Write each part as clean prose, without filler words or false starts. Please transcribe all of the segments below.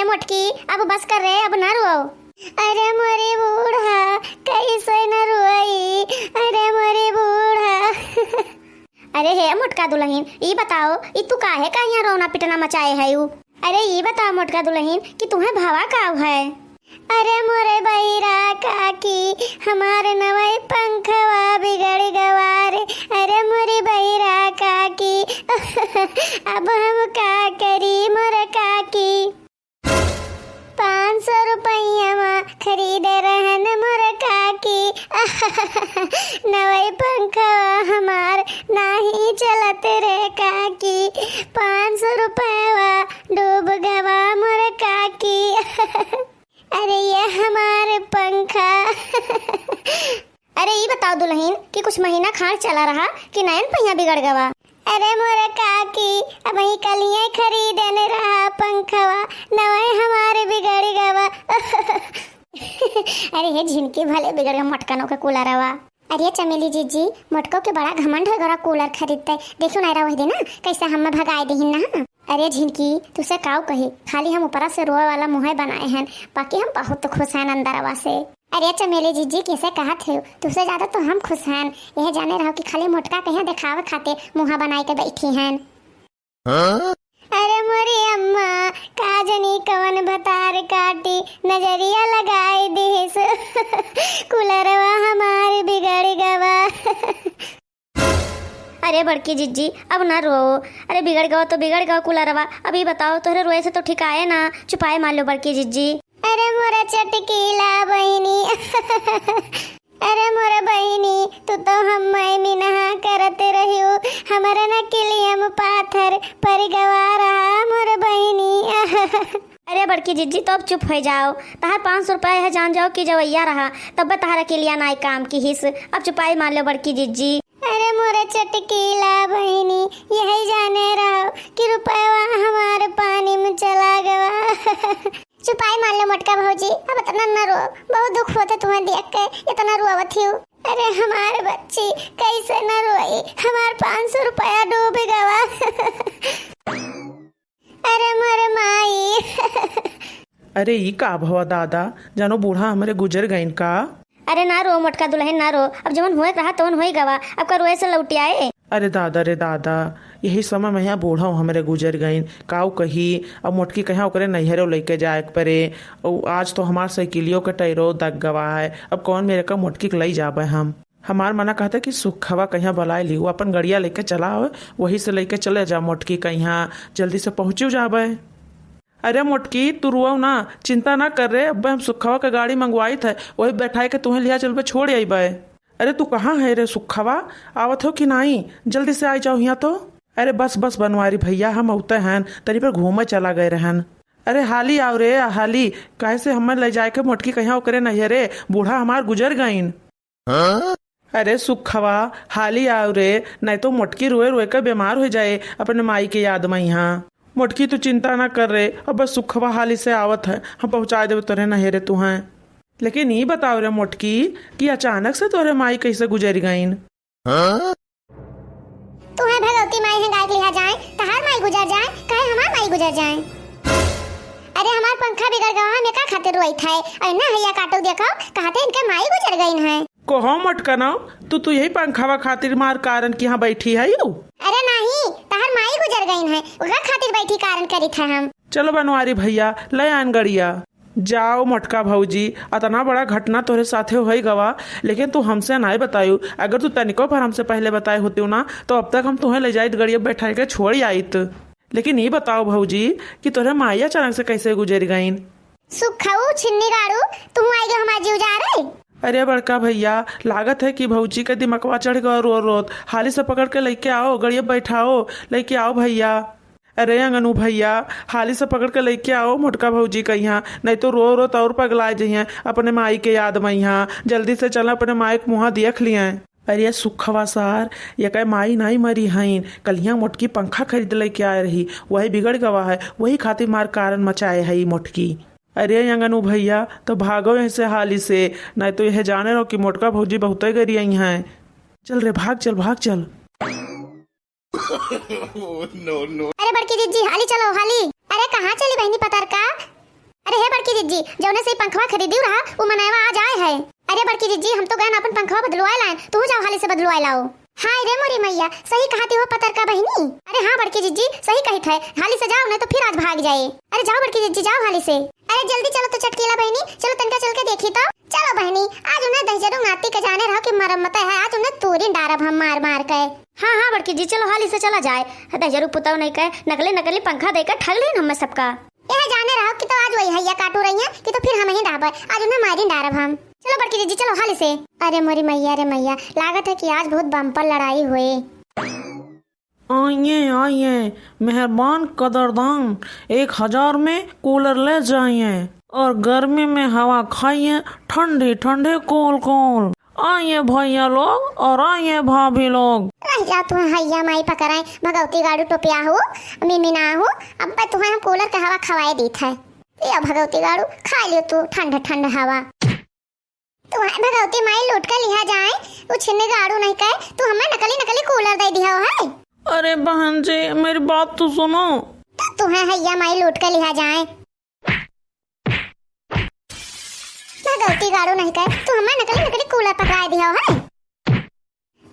मोटकी अब बस कर रे, अब ना रो। अरे मोरे बूढ़ा कैसे न रोई, अरे मोरे बूढ़ा। अरे हे मोटका दुल्हन, ई बताओ ई तू काहे का यहाँ रोना पिटना मचाए है यू? अरे ये बताओ मोटका दुल्हन कि तुम्हें भावा का है? अरे मोरे बहिरा काकी हमारे नवई पंखवा बिगड़ गवा रे, अरे मोरी बहिरा काकी। अब हम का करी मोरे काकी? 500 रुपया में खरीदे रहन मोरे काकी। नवई पंखवा हमार नहीं चलत रे काकी, 500 रुपया डूब गवा मोरे काकी। अरे ये हमारे पंखा। अरे ये बताओ दुल्हन कि कुछ महीना खान चला रहा कि नयन पहिया बिगड़ गवा? अरे मोरे काकी अब ही कलिए खरीदने रहा पंखवा, नवे हमारे बिगड़ गवा। अरे ये झिनकी भले बिगड़ गया मटकनों के कूलर रवा। अरे चमेली जीजी मटको के बड़ा घमंड है, गरा कूलर खरीदते देखो ना वही ना कैसे हमें भगाए दही ना। अरे झिनकी तुसे काव कही, खाली हम ऊपरा से रोए वाला मुँह बनाए हैं, बाकी हम बहुत खुश हैं अंदरवा से। अरे चमेली जीजी कैसे कहा थे, तुसे ज्यादा तो हम खुश हैं। यह जाने रहो कि खाली मोटका कहीं दिखावे खाते मुँह बनाए के बैठी हैं। अरे मोरी अम्मा काजनी कवन भतार काटी नजरिया लगाई दिस। कूलरवा हमारे बिगड़ गवा। अरे बड़की जीजी अब ना रो, अरे बिगड़ गवा तो बिगड़ गवा कूलरवा, अभी बताओ तोहरे रोए से तो ठीक आए ना, चुपाए मान लो बड़की जीजी। अरे मोरा चटकीला बहिनी। अरे मोरा बहिनी तू तो हम मिनहा करते रहियो, हमारा न किलियम पाथर पर गवा रहा मोर बहिनी। अरे बड़की जीजी तो अब चुप हो जाओ, तहार 500 रुपया है जान जाओ कि जवैया रहा तब तहारा किलिया नाई काम की हिस्स, अब चुपाई मान लो बड़की जीजी। अरे मोरे चटकीला बहिनी यही जाने रहो कि रुपया हमारे पानी में चला गया। चुपाई मान लो मोटका भौजी, अब इतना न रो, बहुत दुख होता तुम्हें देख के, इतना रोवत हूँ। अरे हमारे बच्ची कैसे न रोई, हमारे 500 रुपया डूब गवा। अरे मोरे माई। अरे ई का भवा दादा, जानो बूढ़ा हमारे गुजर गईन का? अरे ना रो मोटका दुल्हन ना रो, अब जवन हुए रहा तवन होई गवा, अब का रोए से लौट आए। अरे दादा यही समय में यहाँ बूढ़ा हमारे गुजर गईन, काऊ कही अब मोटकी कहाँ ओकरे नैहरे लेके जाए परे, और आज तो हमार साइकिलियों के टैरो दग गवा है, अब कौन मेरे का मोटकी लई जाबे हम। हमार मना कहते कि सुखवा कहीं बुलाए ली, वो अपन गड़िया लेके चला हो, वही से लेके चले जा मोटकी कहीं जल्दी से पहुँचू जाबे। अरे मोटकी तू रुआ ना, चिंता ना कर रहे, अब हम सुखवा का गाड़ी मंगवाई थे, वही बैठाए के तुम्हें लिया चल पे छोड़ आई बे। अरे तू कहाँ है रे सुखवा, आवत हो कि नहीं, जल्दी से आई जाओ यहाँ तो। अरे बस बनवारी भैया हम उते हैं, तरी पर घूमे चला गए रहन। अरे हाली आओ रे हाली, कैसे हमें ले जाए के मोटकी कहीं ओकरे नैहरे, बूढ़ा हमार गुजर गईन। अरे सुखवा हाली आओ रे, नहीं तो मोटकी रोए रोए के बीमार हो जाए अपने माई के याद में यहाँ। मोटकी तू चिंता ना कर रे, अब बस सुखवा हाली से आवत है, हम पहुँचा देवे तोरे नहेरे तू हैं। लेकिन ये बताओ रे मोटकी कि अचानक से तोरे माई कैसे गुजर गईन? तुम्हें भगवती माई है गाय लिहा जाए, तहार माई गुजर जाए, कहे हमार माई गुजर जाए। अरे हमार पंखा बिगड़ गया, हमें का खातिर रोई था, अरे ना हैया काटो देखो कहते इनके माई गुजर गईन है। कोहो मटकना तू यही पंखावा खातिर मार कारण की यहाँ बैठी है यू? अरे नहीं तहार माई गुजर गईन है, ओकरा खातिर बैठी कारण करी था हम। चलो बनवारी भैया ले आन गड़िया। जाओ मोटका भौजी, इतना बड़ा घटना तोरे साथे हो गवा, लेकिन तू हमसे नहीं बतायू, अगर तू तनिको पर हमसे पहले बताए होती ना तो अब तक हम तुम्हें ले जाइत गड़िया बैठा के छोड़ आइत। लेकिन ये बताओ भौजी कि तोरे माई अचानक से कैसे गुजर गईन? सुखाऊ छिन्नी गाड़ू तुम आई गो हमार जीव जा रहे। अरे बड़का भैया लागत है कि भौजी के दिमकवा चढ़ गया रोत, हाली से पकड़ के लेके आओ, गड़िया बैठाओ, लेके आओ भैया। अरे अंगनू भैया हाली से पकड़ के लेके आओ मोटका भौजी का यहाँ, नहीं तो रो और पगला जइए अपने माई के याद में यहाँ, जल्दी से चल अपने माई के मुँह देख लिया। अरे सुखवा सार ये कहे माई नहीं मरी हईन, कल यहाँ मोटकी पंखा खरीद लेके आए रही, वही बिगड़ गवा है, वही खातिर मार कारण मचाए है मोटकी। अरे अंगनू भैया तो भागो ऐसे हाली से, नहीं तो यह जाने रहो कि मोटका भौजी बहुत गरी आई हैं। चल रे भाग चल। no. अरे बड़की दीदी हाली चलो हाली। अरे कहाँ चली बहनी पतर का? अरे हे बड़की जिज्जी, जौने से पंखवा खरीदी रहा वो मनैवा आज आए है। अरे बड़की जिज्जी, हम तो गए अपन पंखवा बदलवाए लाए, तू जाओ हाली से बदलवाए लाओ। हाय रे मोरी मैया, सही कहती हो पतर का बहनी। अरे हाँ बड़की जिज्जी, सही कही थे, हाली से जाओ नहीं तो फिर आज भाग जाए। अरे जाओ बड़की जिज्जी, जाओ हाली से। अरे जल्दी चलो तो चटकीला बहनी, चलो तनका चल के देखी तो। चलो बहनी, आज उन्हें दहजरू नाती के जाने रहो कि मरम्मत है, आज उन्हें तूरी डारब हम मार मार के। हाँ हाँ बड़की जी, चलो हाली से चला जाए। दहजरू पुताव नहीं कहे, नकली नकली पंखा देकर ठग ली हम सबका। यह जाने रहो कि तो आज वही हैया काटू रही है कि तो फिर हम ही डाबर, आज उन्हें मारी डारब हम। चलो बड़की जी, चलो हाली से। अरे मोरी मैया रे मैया, लागत है कि आज बहुत बम्पर लड़ाई हुई। आइए आइए मेहरबान कदरदान, 1000 में कूलर ले जाइए और गर्मी में हवा खाइए ठंडे ठंडे कोल कोल। आइए भैया लोग और आइए भाभी लोग। जा तू हैया माई पकड़ाए, भगवती गाड़ू टोपिया हो मिमिना हो, अब तुम्हें हम कूलर का हवा खवाए दी था। या भगवती गाड़ू खा लियो तू ठंडा ठंडा हवा। तू भगवती माई लूट कर लिया जाए, वो छिन्ने गाड़ू नहीं कहे, तू हमें नकली नकली कूलर दे दिया है। अरे बहन जी मेरी बात तो सुनो। तुम्हें हैया माई लूट कर लिया जाए, भगवती गाड़ू नहीं कहे, तू हमें नकली नकली कूलर पकड़ा दिया है।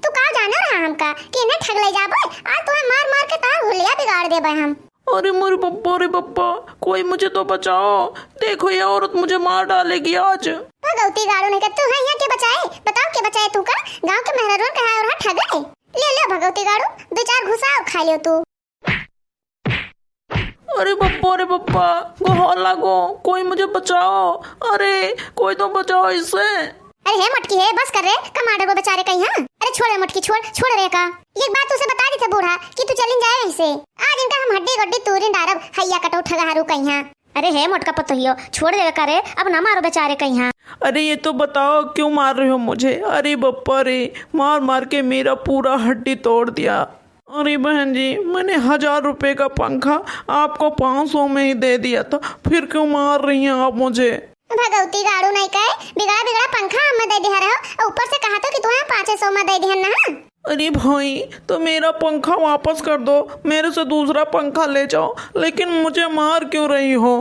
तू कहाँ जाना रहा हमका कि इन्हें ठग ले जाबो, आज तुम्हें मार मार के तार हुलिया बिगाड़ देबे हम। अरे मोरे पप्पा, कोई मुझे तो बचाओ, देखो ये औरत मुझे मार डालेगी आज। भगवती गाड़ू नहीं कर, तू है यहाँ के बचाए, बताओ के बचाए तू का? गांव के मेहरारून कहा और ठगे। ले ले भगवती गाड़ू, 2-4 घुसा खा लियो तू। अरे पप्पा गोहर लागो, कोई मुझे बचाओ, अरे कोई तो बचाओ इससे। अरे हे मटकी है, बस कर रे, कमांडर वो बेचारे कहीं। हाँ अरे छोड़ रे मटकी, छोड़ रे का। एक बात उसे बता दी थे बूढ़ा कि तू चलिन जाए ऐसे, आज इनका हम हड्डी गड्डी तूरिन डारब, हैया कटो ठगहारू कहीं। अरे हे मोटका पतोहियो, छोड़ दे करे, अब ना मारो बेचारे कहीं। अरे ये तो बताओ क्यों मार रहे हो मुझे? अरे बप्पा रे, मार मार के मेरा पूरा हड्डी तोड़ दिया। अरे बहन जी, मैंने 1000 रुपए का पंखा आपको 500 में ही दे दिया था, फिर क्यों मार रही हैं आप मुझे? भगवती गाड़ू नहीं कहे, बिगड़ा पंखा हमें दे दिया रहो, और ऊपर से कहा तो कि तुम्हें 500 में दे दिया ना। अरे भाई, तो मेरा पंखा वापस कर दो, मेरे से दूसरा पंखा ले जाओ, लेकिन मुझे मार क्यों रही हो?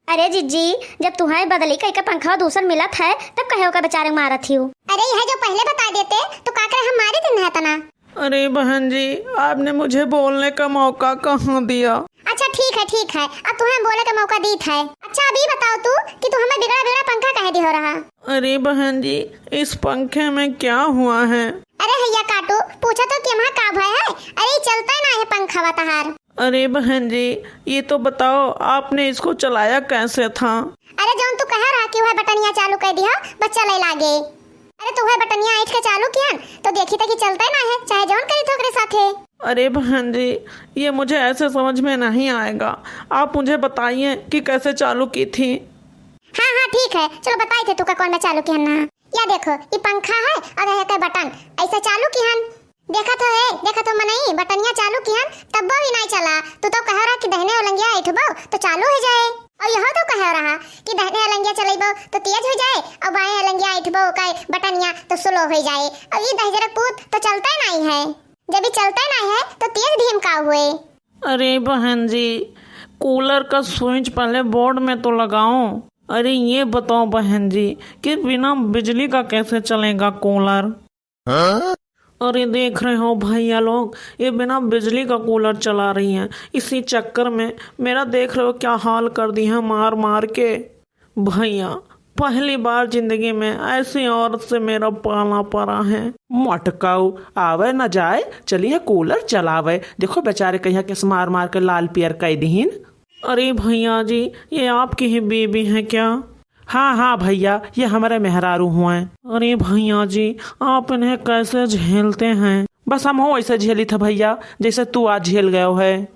अरे जिज्जी, जब तुम्हें बदली कहीं का पंखा दूसरा मिला था तब कहे का बेचारे मारा थी। अरे यह जो पहले बता देते तो का करे हम मारे दिन है तना। अरे बहन जी, आपने मुझे बोलने का मौका कहाँ दिया? अच्छा ठीक है, अब तुम्हें बोलने का मौका दी था। अच्छा अभी बताओ तू कि तू हमें बिगड़ा पंखा कहे दी हो रहा। अरे बहन जी, इस पंखे में क्या हुआ है? अरे हैया काटू, पूछा तो कि वहाँ का भय है? अरे चलता ही ना है पंखा बताहार। अरे बहन जी, ये तो बताओ आपने इसको चलाया कैसे था? अरे जौन तू कह रहा कि वह बटनिया चालू कर दिया, बच्चा ले लागे। अरे तू वह बटनिया ऐठ के चालू किया तो देखी तक चलता ही ना है, चाहे जौन करी थोकरे साथे। अरे बहन जी, ये मुझे ऐसे समझ में नहीं आएगा, आप मुझे बताइए कि कैसे चालू की थी। हाँ ठीक है, चलो बताई थे तू का कौन में चालू किया ना। या देखो ये पंखा है और यह का बटन ऐसा चालू किया, देखा तो मनाई बटनिया चालू किया तब भी नहीं चला। तू तो कह रहा कि दहने अलंगिया ऐठबो तो चालू हो जाए, और यह तो कह रहा कि दहने अलंगिया चलेबो तो तेज हो जाए, और बाएं अलंगिया ऐठबो का बटनिया तो स्लो हो जाए। और ये दहजरक पूत तो चलता ही नहीं है, जब ये चलता ही नहीं है तो तेज धीम का हुए। अरे बहन जी, कूलर का स्विच पहले बोर्ड में तो लगाओ। अरे ये बताओ बहन जी कि बिना बिजली का कैसे चलेगा कूलर? अरे देख रहे हो भैया लोग, ये बिना बिजली का कूलर चला रही हैं, इसी चक्कर में मेरा देख रहे हो क्या हाल कर दी है मार मार के। भैया, पहली बार जिंदगी में ऐसी औरत से मेरा पाला पड़ा है। मटकाऊ आवे न जाए, चलिए कूलर चलावे, देखो बेचारे कहिया के मार मार के लाल पियर कह दीन। अरे भैया जी, ये आपकी ही बेबी है क्या? हाँ भैया, ये हमारे मेहरारू हुए हैं। अरे भैया जी, आप इन्हें कैसे झेलते हैं? बस हम हो ऐसे झेली थे भैया जैसे तू आज झेल गए है।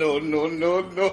No.